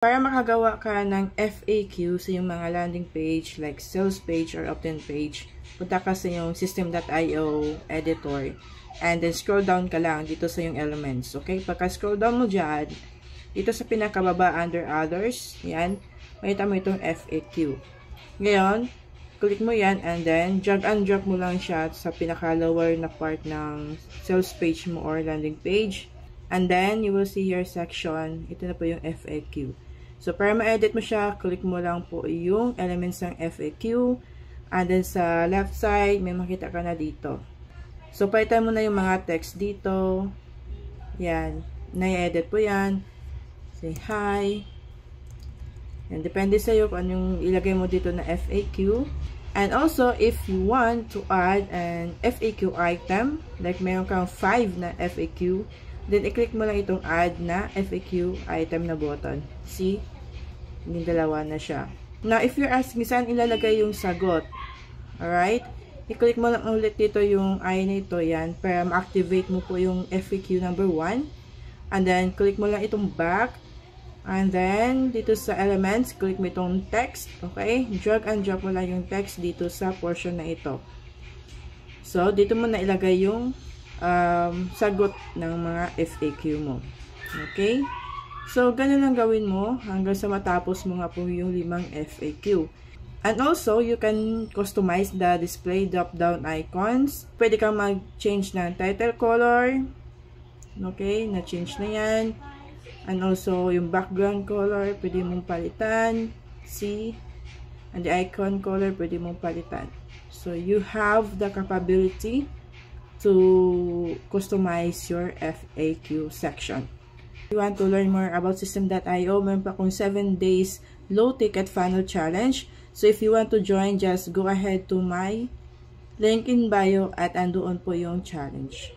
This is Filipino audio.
Para makagawa ka ng FAQ sa yung mga landing page like sales page or opt-in page, punta ka sa yung system.io editor and then scroll down ka lang dito sa yung elements. Okay? Pagka scroll down mo dyan, dito sa pinakababa under others, yan, makita mo itong FAQ. Ngayon, click mo yan and then drag and drop mo lang siya sa pinaka-lower na part ng sales page mo or landing page. And then, you will see your section. Ito na po yung FAQ. So, para ma-edit mo siya, click mo lang po yung elements ng FAQ. And then, sa left side, may makita ka na dito. So, palitan mo na yung mga text dito. Yan. Na-edit po yan. Say hi. And depende sa'yo kung anong ilagay mo dito na FAQ. And also, if you want to add an FAQ item, like meron kang 5 na FAQ, then, i-click mo lang itong add na FAQ item na button. See? Hindi dalawa na siya. Now, if you're asking saan ilalagay yung sagot, alright? I-click mo lang ulit dito yung I na ito, yan, para ma-activate mo po yung FAQ number 1. And then, click mo lang itong back. And then, dito sa elements, click mo itong text, okay? Drag and drop mo lang yung text dito sa portion na ito. So, dito mo na ilagay yung sagot ng mga FAQ mo. Okay? So, ganun lang gawin mo hanggang sa matapos mo nga po yung 5 FAQ. And also, you can customize the display drop-down icons. Pwede kang mag-change ng title color. Okay? Na-change na yan. And also, yung background color, pwede mong palitan. See? And the icon color, pwede mong palitan. So, you have the capability to customize your FAQ section. If you want to learn more about system.io, meron pa akong 7 days low ticket funnel challenge. So if you want to join, just go ahead to my link in bio at andoon po yung challenge.